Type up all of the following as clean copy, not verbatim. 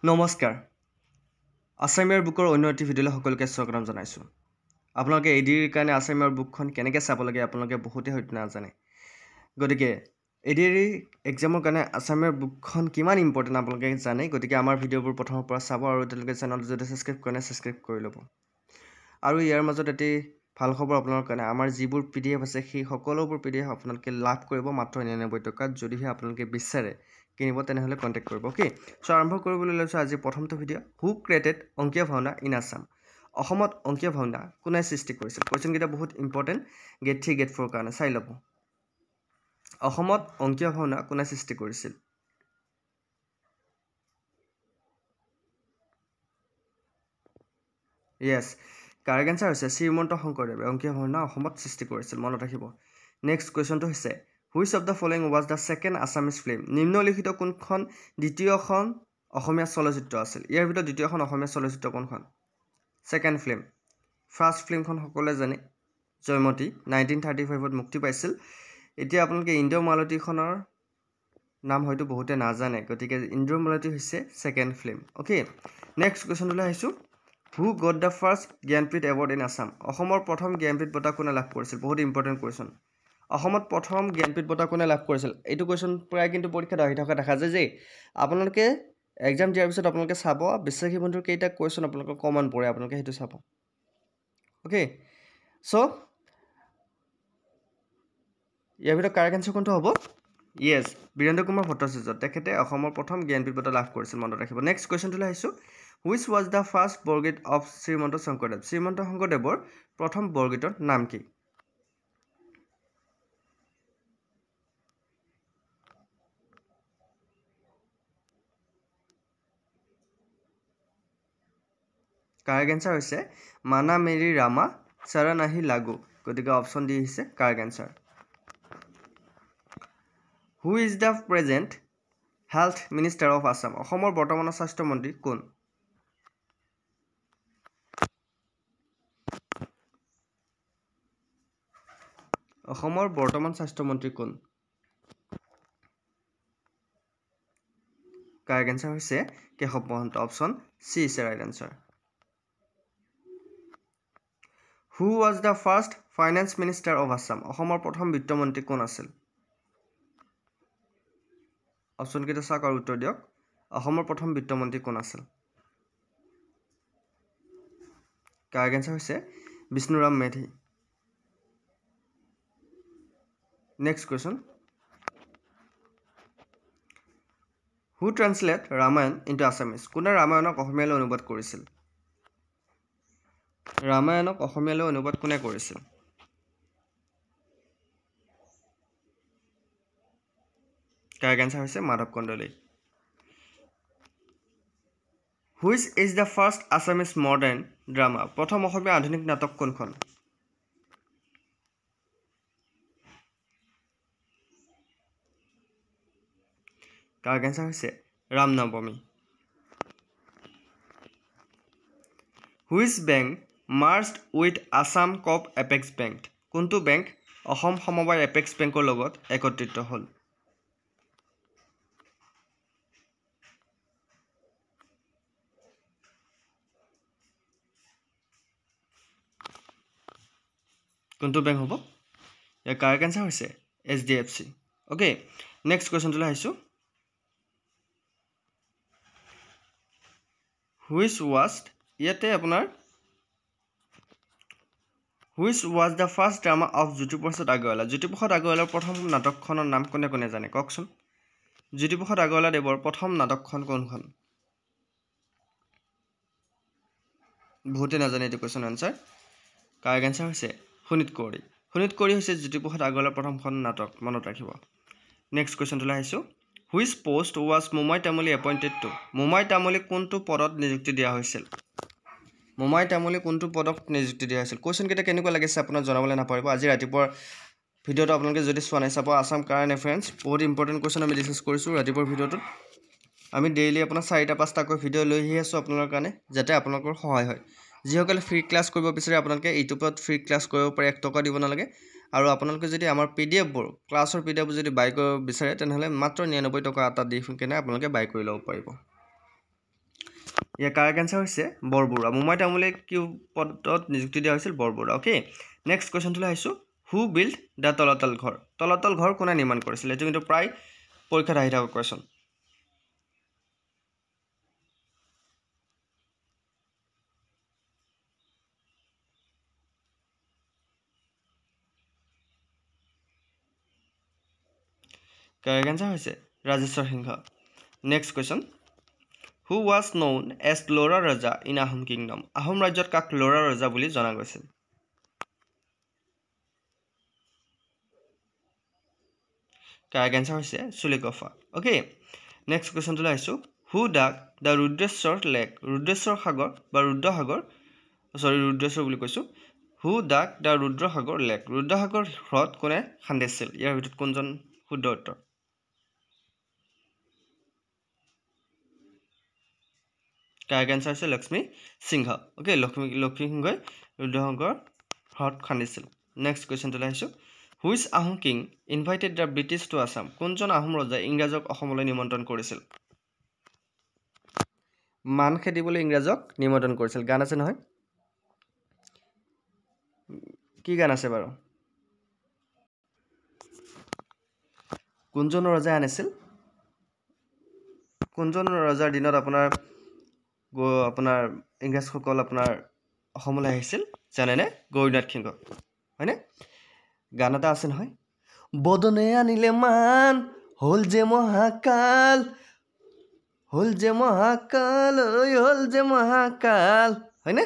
নমস্কাৰ আছামিয়াৰ বুকৰ অন্য এটি ভিডিঅ'লৈ সকলোকে স্বাগতম জনাইছোঁ। আপোনালোকে এডিৰ কাৰণে আছামিয়াৰ বুকখন কেনেকৈ চাব লাগে আপোনালোকে বহুতেই হয়তো নাজানে। গতিকে এডিৰ এক্সামৰ কাৰণে আছামিয়াৰ বুকখন কিমান ইম্পৰ্টেণ্ট আপোনালোকে জানে। গতিকে আমাৰ ভিডিঅ'বোৰ প্ৰথমৰ পৰা চাব আৰু এতিয়ালৈকে চেনেলটো যদি ছাবস্ক্ৰাইব কৰা নাই ছাবস্ক্ৰাইব কৰি ল'ব। আৰু ইয়াৰ মাজত এটি ভাল খবৰ আপোনালোকৰ কাৰণে, আমাৰ যিবোৰ PDF আছে সেই সকলোবোৰ PDF আপোনালোকে লাভ কৰিব মাত্ৰ 99 টকাত। যদিহে আপোনালোকে বিচাৰে কিনিব তেনেহ'লে কণ্টেক্ট কৰিব। অ'কে, চ' আৰম্ভ কৰিবলৈ লৈছোঁ আজি প্ৰথমটো video'. Who created Ankiya Bhaona in Assam? অসমত অংকীয়া ভাওনা কোনে সৃষ্টি কৰিছিল? কুৱেশ্যনকেইটা বহুত ইম্পৰ্টেণ্ট গেট 3 গেট 4 কাৰণে, চাই ল'ব। অসমত অংকীয়া ভাওনা কোনে সৃষ্টি কৰিছিল? য়েছ, কাৰেক্ট এনচাৰ হৈছে শ্ৰীমন্ত শংকৰদেৱে অংকীয়া ভাওনা অসমত সৃষ্টি কৰিছিল, মনত ৰাখিব। নেক্সট কুৱেশ্যনটো হৈছে which of the following was the second Assamese film? নিম্নলিখিত কোনখন দ্বিতীয়খন অসমীয়া চলচ্চিত্ৰ আছিল? ইয়াৰ ভিতৰত দ্বিতীয়খন অসমীয়া চলচ্চিত্ৰ কোনখন? Second film. ফাৰ্ষ্ট ফিল্মখন সকলোৱে জানে, জয়মতী 1935ত মুক্তি পাইছিল। এতিয়া আপোনালোকে ইন্দ্ৰমালতীখনৰ নাম হয়তো বহুতে নাজানে, গতিকে ইন্দ্ৰমালতী হৈছে ছেকেণ্ড ফিল্ম। অ'কে, নেক্সট কুৱেশ্যনলৈ আহিছোঁ। হু got the first Jnanpith award in Assam? অসমৰ প্ৰথম জ্ঞানপীঠ বঁটা কোনে লাভ কৰিছিল? বহুত ইম্পৰ্টেণ্ট কুৱেশ্যন। অসমত প্ৰথম জ্ঞানপীঠ বঁটা কোনে লাভ কৰিছিল? এইটো কুৱেশ্যন প্ৰায় কিন্তু পৰীক্ষাত আহি থকা দেখা যায় যে আপোনালোকে এক্সাম দিয়াৰ পিছত আপোনালোকে চাব বিশ্বাসী বন্ধুৰ কেইটা কুৱেশ্যন আপোনালোকৰ কমন পৰে, আপোনালোকে সেইটো চাব। অ'কে, চ' ইয়াৰ ভিতৰত কাৰেক্ট এনচাৰ কোনটো হ'ব? য়েছ, বীৰেন্দ্ৰ কুমাৰ ভট্টাচাৰ্য, তেখেতে অসমৰ প্ৰথম জ্ঞানপীঠ বঁটা লাভ কৰিছিল, মনত ৰাখিব। নেক্সট কুৱেশ্যনটোলৈ আহিছোঁ। Which was the first Borgeet of Srimanta Sankardev? Srimanta শংকৰদেৱৰ প্ৰথম বৰগীতৰ নাম কি? কাৰেক্ট এনচাৰ হৈছে মানা মেৰি ৰামা চৰণ আহি লাগু, গতিকে অপশ্যন ডি হৈছে correct answer. Who is the present health minister of Assam? অসমৰ বৰ্তমানৰ স্বাস্থ্যমন্ত্ৰী কোন? অসমৰ বৰ্তমান স্বাস্থ্যমন্ত্ৰী কোন? কাৰেক্ট এনচাৰ হৈছে Keshab Mahanta, option C is right answer. Who was the first finance minister of Assam? অসমৰ প্ৰথম বিত্তমন্ত্ৰী কোন আছিল? অপশ্যনকেইটা চাওক আৰু উত্তৰ দিয়ক। অসমৰ প্ৰথম বিত্তমন্ত্ৰী কোন আছিল? কাৰেক্ট এনচাৰ হৈছে Bishnuram Medhi. Next question. Who translate Ramayana into Assamese? কোনে ৰামায়ণক অসমীয়ালৈ অনুবাদ কৰিছিল? ৰামায়ণক অসমীয়ালৈ অনুবাদ কোনে কৰিছিল? কাৰেক্ট এনচাৰ হৈছে Madhav Kandali. Which is the first Assamese modern drama? প্ৰথম অসমীয়া আধুনিক নাটক কোনখন? কাৰেক্ট এনচাৰ হৈছে ৰাম নৱমী। Which bank মাৰ্জড with Assam COP apex bank? কোনটো বেংক অসম সমবায় এপেক্স বেংকৰ লগত একত্ৰিত হ'ল? কোনটো বেংক হ'ব? ইয়াৰ কাৰেক্ট এনচাৰ হৈছে HDFC। অ'কে, নেক্সট কুৱেশ্যনটোলৈ আহিছোঁ। হুইচ ৱাজ ইয়াতে আপোনাৰ which was the first drama of Jyotiprasad Agarwala? Jyotiprasad আগৰৱালাৰ প্ৰথম নাটকখনৰ নাম কোনে কোনে জানে কওকচোন? জ্যোতিপ্ৰসাদ আগৰৱালা দেৱৰ প্ৰথম নাটকখন কোনখন? বহুতে নাজানে এইটো কুৱেশ্যন এনচাৰ। কাৰেক্ট এনচাৰ হৈছে শোণিত কুঁৱৰী। শোণিত কুঁৱৰী হৈছে জ্যোতিপ্ৰসাদ আগৰৱালাৰ প্ৰথমখন নাটক, মনত ৰাখিব। নেক্সট কুৱেশ্যনটোলৈ আহিছোঁ। Which post was Momai Tamuli appointed two? মোমাই তামুলীক কোনটো পদত নিযুক্তি দিয়া হৈছিল? মোমাই তামুলী কোনটো পদত নিযুক্তি দিয়া হৈছিল? কুৱেশ্যনকেইটা কেনেকুৱা লাগিছে আপোনাক জনাবলৈ নাপাহৰিব। আজি ৰাতিপুৱাৰ ভিডিঅ'টো আপোনালোকে যদি চোৱা নাই চাব। আছাম কাৰেণ্ট এফেয়াৰ্ছ বহুত ইম্পৰ্টেণ্ট কুৱেশ্যন আমি ডিছকাছ কৰিছোঁ ৰাতিপুৱাৰ ভিডিঅ'টোত। আমি ডেইলি আপোনাৰ 4-5টাকৈ ভিডিঅ' লৈ আহি আছোঁ আপোনালোকৰ কাৰণে, যাতে আপোনালোকৰ সহায় হয়। যিসকলে ফ্ৰী ক্লাছ কৰিব বিচাৰে আপোনালোকে ইউটিউবত ফ্ৰী ক্লাছ কৰিব পাৰে, 1 টকা দিব নালাগে। আৰু আপোনালোকে যদি আমাৰ PDFবোৰ ক্লাছৰ PDFবোৰ যদি বাই কৰিব বিচাৰে তেনেহ'লে মাত্ৰ 99 টকা এটা দি কিনে আপোনালোকে বাই কৰি ল'ব পাৰিব। ইয়াৰ কাৰেক্ট আনসাৰ হৈছে বৰবৰুৱা মোমাই তামুলে কি পদত নিযুক্তি দিয়া হৈছিল বৰবৰুৱা ওকে নেক্সট কোৱেশ্চনটো আহিছো হু বিল্ড দা তলাতল ঘৰ কোনে নিৰ্মাণ কৰিছিল এটো কিন্তু প্ৰায় পৰীক্ষাত আহি থকা কোৱেশ্চন কাৰেক্ট আনসাৰ হৈছে Rajeshwar Singha next question Who was known as Lora Raja in Ahom Kingdom? Ahom Rajyot kak Lora Raja বুলি জনা গৈছিল কাৰেক্ট আনসাৰ হৈছে সুলেগফা ওকে নেক্সট কোৱেশ্চনটো আহিছো Who dug the Rudreshwar lake? Rudreshwar সাগৰ বা ৰুদ্ৰ সাগৰ ৰুদ্ৰেশ্বৰ বুলি কৈছো Who dug the Rudra Sagar lake? ৰুদ্ৰ সাগৰ হ্ৰদ কোনে খান্দিছিল ইয়াৰ ভিতৰত কোনজন শুদ্ধ উত্তৰ কাৰেক্ট আনসাৰ হৈছে লক্ষ্মী সিংহ ওকে লক্ষ্মী সিংহই ৰুদ্ৰ সাগৰ হ্ৰদ খান্দিছিল নেক্সট কোৱেশ্চনটো আহিছো Which Ahom king invited the British to Assam? কোনজন আহোম ৰজাই ইংৰাজক অসমলৈ নিমন্ত্ৰণ কৰিছিল মান খেদিবলৈ ইংৰাজক নিমন্ত্ৰণ কৰিছিল গান আছে নহয় কি গান আছে বাৰু কোনজন ৰজাই আনিছিল কোনজন ৰজাৰ দিনত আপোনাৰ ইংৰাজসকল আপোনাৰ অসমলৈ আহিছিল জানেনে গৌৰীনাথ সিংহ হয়নে গান এটা আছে নহয় বদনে আনিলে মান হল যে মহাকাল ঐ হল যে মহাকাল হয়নে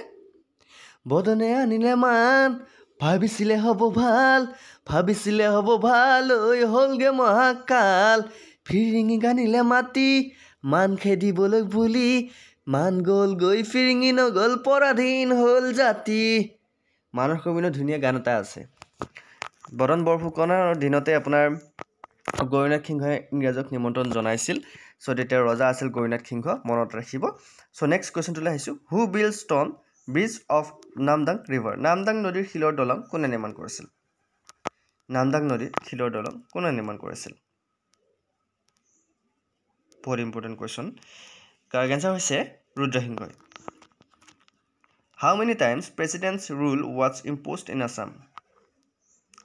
বদনে আনিলে মান ভাবিছিলে হ'ব ভাল ঐ হলগে মহাকাল ফিৰিঙি গানিলে মাটি মান খেদিবলৈ বুলি মান গল গৈ ফিৰিঙি নগল পৰাধীন হল জাতি মানৰ কবিনৰ ধুনীয়া গান এটা আছে বৰণ বৰফুকনৰ দিনতে আপোনাৰ গৌৰীনাথ সিংহই ইংৰাজক নিমন্ত্ৰণ জনাইছিল সো তেতিয়া ৰজা আছিল গৌৰীনাথ সিংহ মনত ৰাখিব সো নেক্সট কোৱেশ্চনটো আহিছো হু build stone bridge of Namdang river Namdang নদীৰ শিলৰ দলং কোনে নিৰ্মাণ কৰিছিল নামদাং নদীৰ শিলৰ দলং কোনে নিৰ্মাণ কৰিছিল বহুত ইম্পৰ্টেণ্ট কোৱেশ্চন কাৰেক্ট আনসাৰ হৈছে ৰুদ্ৰসিংহই how many times presidents rule was imposed in Assam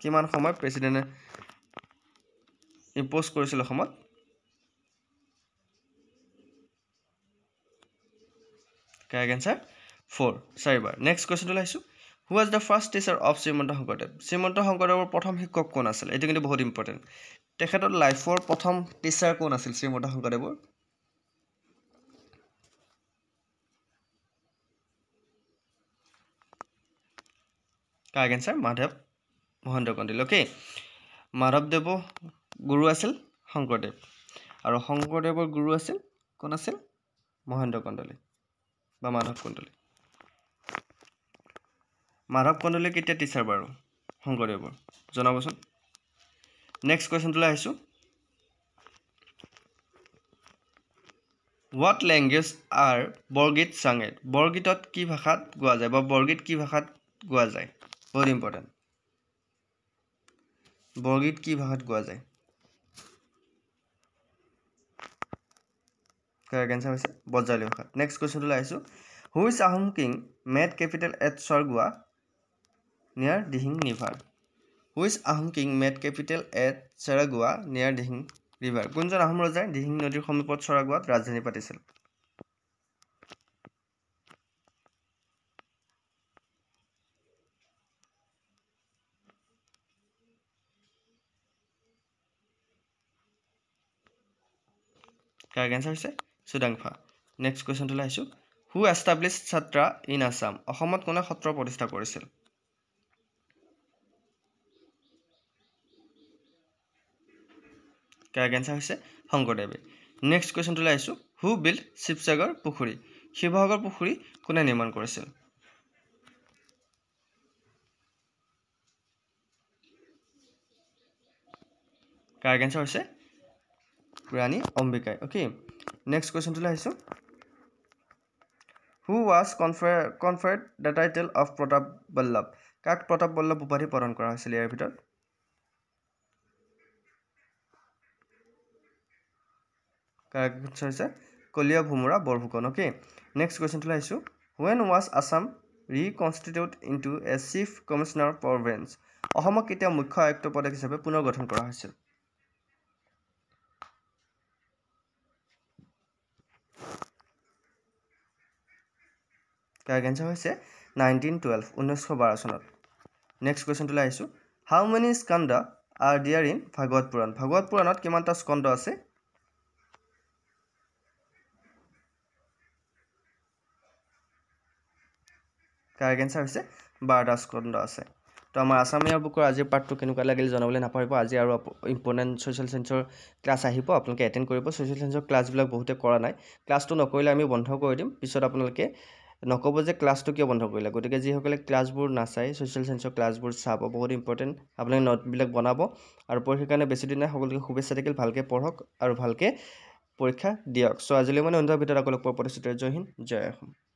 কিমান সময় প্ৰেচিডেণ্টে ইম্প'জ কৰিছিল অসমত কাৰেক্ট আনসাৰ 4 চাৰিবাৰ নেক্সট কোৱেশ্চনটো আহিছো who was the first teacher of Srimanta শংকৰদেৱৰ প্ৰথম শিক্ষক কোন আছিল এইটো কিন্তু বহুত ইম্পৰ্টেণ্ট তেখেতৰ লাইফৰ প্ৰথম টিচাৰ কোন আছিল শ্ৰীমন্ত শংকৰদেৱৰ correct answer Madhav Mahendra Kandali okay মাধৱদেৱ গুৰু আছিল শংকৰদেৱ আৰু শংকৰদেৱৰ গুৰু আছিল কোন আছিল মহেন্দ্ৰ কন্দলী বা মাধৱ কন্দলী কেতিয়া টিচাৰ বাৰু শংকৰদেৱৰ জনাবচোন নেক্সট কোৱেশ্চনটোলৈ আহিছো হোৱাট লেংগুৱেজ আৰ বৰগীত চাঙেড বৰগীতত কি ভাষাত গোৱা যায় বা বৰগীত কি ভাষাত গোৱা যায় বহুত ইম্পৰ্টেণ্ট বৰগীত কি ভাষাত গোৱা যায় কাৰেক্ট আনসাৰ হৈছে বজ্ৰাৱলী ভাষাত নেক্সট কোৱেশ্চনটোলৈ আহিছো which Ahom king made capital at Chargua near Dihing river which Ahom king made capital at Chargua near Dihing river কোনজন আহোম ৰজাই দিহিং নদীৰ সমীপত চৰগুৱাত ৰাজধানী পাতিছিল কাৰেক্ট আনসাৰ হৈছে চুডাংফা নেক্সট কোৱেশ্চনটোলৈ আহিছো হু এষ্টাব্লিছ ছাত্ৰা ইন আছাম অসমত কোনে সত্ৰ প্ৰতিষ্ঠা কৰিছিল কাৰেক্ট আনসাৰ হৈছে শংকৰদেৱে নেক্সট কোৱেশ্চনটোলৈ আহিছো হু বিল্ড শিৱসাগৰ পুখুৰী শিৱসাগৰ পুখুৰী কোনে নিৰ্মাণ কৰিছিল কাৰেক্ট আনসাৰ হৈছে ৰাণী অম্বিকাই ওকে নেক্সট কোৱেশ্চনটোলৈ আহিছো who was conferred the title of Pratap Ballabh কাক প্ৰতাপ বল্লভ উপাধি প্ৰদান কৰা হৈছিল ইয়াৰ ভিতৰত কাৰেক্ট আনসাৰ হৈছে কলীয় ভোমোৰা বৰফুকন অ'কে নেক্সট কুৱেশ্যনটো আহিছোঁ when was Assam reconstituted into a chief commissioner province অসমক কেতিয়া মুখ্য আয়ুক্ত প্ৰদেশ হিচাপে পুনৰ গঠন কৰা হৈছিল কাৰেক্ট আনসাৰ হৈছে 1912 1912 চনত নেক্সট কুৱেশ্যনটো আহিছোঁ how many skanda are there in Bhagavat পুৰাণত কিমানটা স্কন্দ আছে কাৰেক্ট আনসাৰ হৈছে 12টা স্কন্দ আছে তো আমাৰ আসামীয়া বুকৰ আজিৰ পাৰ্টটো কেনেকুৱা লাগিল জনাবলৈ নাপাহৰিব আজি আৰু ইম্পৰ্টেণ্ট ছ'চিয়েল সায়েন্সৰ ক্লাছ আহিব আপোনালোকে এটেণ্ড কৰিব ছ'চিয়েল সায়েন্সৰ ক্লাছবিলাক বহুতে কৰা নাই ক্লাছটো নকৰিলে আমি বন্ধ কৰি দিম পিছত আপোনালোকে নক'ব যে ক্লাছটো কিয় বন্ধ কৰিলে গতিকে যিসকলে ক্লাছবোৰ নাচাই ছ'চিয়েল সায়েন্সৰ ক্লাছবোৰ চাব বহুত ইম্পৰ্টেণ্ট আপোনালোকে নোটবিলাক বনাব আৰু পৰীক্ষাৰ কাৰণে বেছি দিন নাই সকলোকে শুভেচ্ছা থাকিল ভালকৈ পঢ়ক আৰু ভালকৈ পৰীক্ষা দিয়ক চ' আজিলৈ মানে অন্যৰ ভিতৰত আকৌ লগ পোৱাৰ প্ৰতিশ্ৰুতি জয় হিন্দ জয় অসম